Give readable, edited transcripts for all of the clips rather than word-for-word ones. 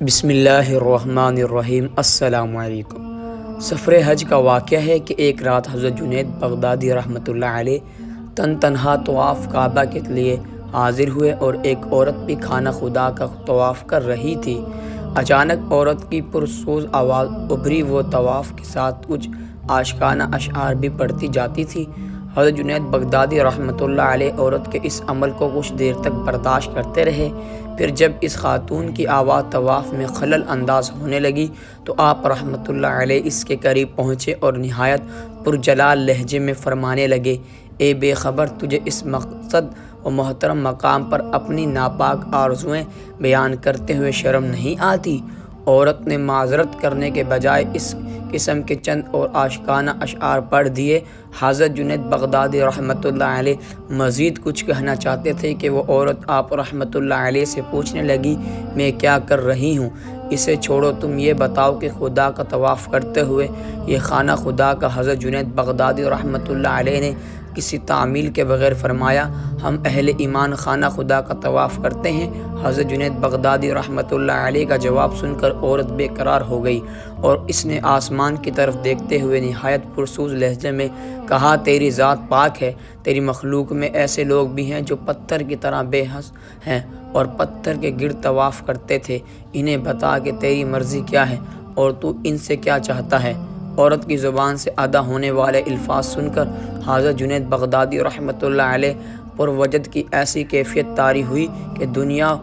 بسم اللہ الرحمن الرحیم۔ السلام علیکم۔ سفر حج کا واقعہ ہے کہ ایک رات حضرت جنید بغدادی رحمۃ اللہ علیہ تنہا طواف کعبہ کے لیے حاضر ہوئے اور ایک عورت بھی خانہ خدا کا طواف کر رہی تھی۔ اچانک عورت کی پرسوز آواز ابھری، وہ طواف کے ساتھ کچھ عاشقانہ اشعار بھی پڑھتی جاتی تھی۔ حضرت جنید بغدادی رحمۃ اللہ علیہ عورت کے اس عمل کو کچھ دیر تک برداشت کرتے رہے۔ پھر جب اس خاتون کی آواز طواف میں خلل انداز ہونے لگی تو آپ رحمۃ اللہ علیہ اس کے قریب پہنچے اور نہایت پرجلال لہجے میں فرمانے لگے، اے بے خبر، تجھے اس مقصد و محترم مقام پر اپنی ناپاک آرزوئیں بیان کرتے ہوئے شرم نہیں آتی؟ عورت نے معذرت کرنے کے بجائے اس قسم کے چند اور عاشقانہ اشعار پڑھ دیے۔ حضرت جنید بغدادی رحمۃ اللہ علیہ مزید کچھ کہنا چاہتے تھے کہ وہ عورت آپ رحمۃ اللہ علیہ سے پوچھنے لگی، میں کیا کر رہی ہوں؟ اسے چھوڑو، تم یہ بتاؤ کہ خدا کا طواف کرتے ہوئے یہ خانہ خدا کا حضرت جنید بغدادی رحمۃ اللہ علیہ نے کسی تعمیل کے بغیر فرمایا، ہم اہل ایمان خانہ خدا کا طواف کرتے ہیں۔ حضرت جنید بغدادی رحمۃ اللہ علیہ کا جواب سن کر عورت بے قرار ہو گئی اور اس نے آسمان کی طرف دیکھتے ہوئے نہایت پرسوز لہجے میں کہا، تیری ذات پاک ہے، تیری مخلوق میں ایسے لوگ بھی ہیں جو پتھر کی طرح بے حس ہیں اور پتھر کے گرد طواف کرتے تھے، انہیں بتا کہ تیری مرضی کیا ہے اور تو ان سے کیا چاہتا ہے؟ عورت کی زبان سے ادا ہونے والے الفاظ سن کر حضرت جنید بغدادی رحمۃ اللہ علیہ پروجد کی ایسی کیفیت طاری ہوئی کہ دنیا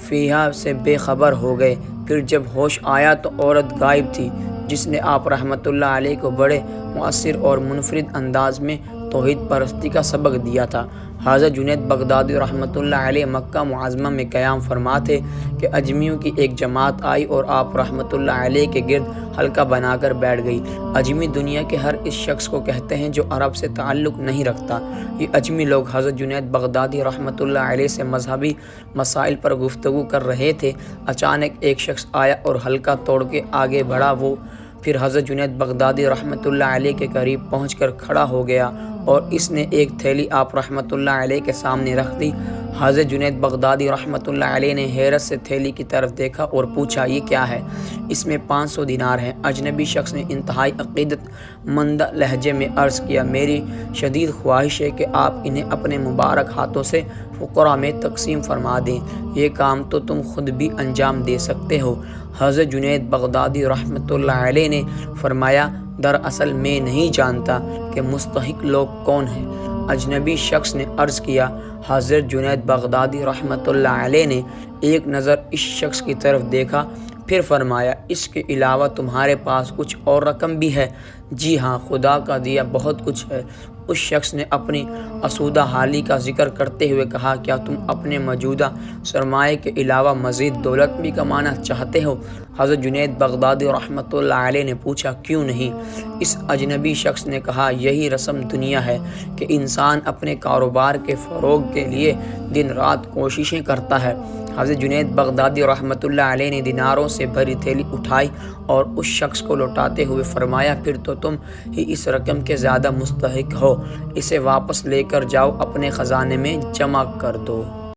فیہا سے بے خبر ہو گئے۔ پھر جب ہوش آیا تو عورت غائب تھی، جس نے آپ رحمۃ اللہ علیہ کو بڑے مؤثر اور منفرد انداز میں توحید پرستی کا سبق دیا تھا۔ حضرت جنید بغدادی رحمۃ اللہ علیہ مکہ معظمہ میں قیام فرما تھے کہ اجمیوں کی ایک جماعت آئی اور آپ رحمۃ اللہ علیہ کے گرد حلقہ بنا کر بیٹھ گئی۔ اجمی دنیا کے ہر اس شخص کو کہتے ہیں جو عرب سے تعلق نہیں رکھتا۔ یہ اجمی لوگ حضرت جنید بغدادی رحمۃ اللہ علیہ سے مذہبی مسائل پر گفتگو کر رہے تھے۔ اچانک ایک شخص آیا اور حلقہ توڑ کے آگے بڑھا، وہ پھر حضرت جنید بغدادی رحمۃ اللہ علیہ کے قریب پہنچ کر کھڑا ہو گیا اور اس نے ایک تھیلی آپ رحمۃ اللہ علیہ کے سامنے رکھ دی۔ حضرت جنید بغدادی رحمۃ اللہ علیہ نے حیرت سے تھیلی کی طرف دیکھا اور پوچھا، یہ کیا ہے؟ اس میں 500 دینار ہیں۔ اجنبی شخص نے انتہائی عقیدت مندہ لہجے میں عرض کیا، میری شدید خواہش ہے کہ آپ انہیں اپنے مبارک ہاتھوں سے فقراء میں تقسیم فرما دیں، یہ کام تو تم خود بھی انجام دے سکتے ہو۔ حضرت جنید بغدادی رحمۃ اللہ علیہ نے فرمایا، دراصل میں نہیں جانتا کہ مستحق لوگ کون ہیں۔ اجنبی شخص نے عرض کیا۔ حضرت جنید بغدادی رحمۃ اللہ علیہ نے ایک نظر اس شخص کی طرف دیکھا، پھر فرمایا، اس کے علاوہ تمہارے پاس کچھ اور رقم بھی ہے؟ جی ہاں، خدا کا دیا بہت کچھ ہے۔ اس شخص نے اپنی آسودہ حالی کا ذکر کرتے ہوئے کہا، کیا تم اپنے موجودہ سرمایے کے علاوہ مزید دولت بھی کمانا چاہتے ہو؟ حضرت جنید بغدادی رحمۃ اللہ علیہ نے پوچھا، کیوں نہیں؟ اس اجنبی شخص نے کہا، یہی رسم دنیا ہے کہ انسان اپنے کاروبار کے فروغ کے لیے دن رات کوششیں کرتا ہے۔ حضرت جنید بغدادی رحمۃ اللہ علیہ نے دیناروں سے بھری تھیلی اٹھائی اور اس شخص کو لوٹاتے ہوئے فرمایا، پھر تو تم ہی اس رقم کے زیادہ مستحق ہو، اسے واپس لے کر جاؤ، اپنے خزانے میں جمع کر دو۔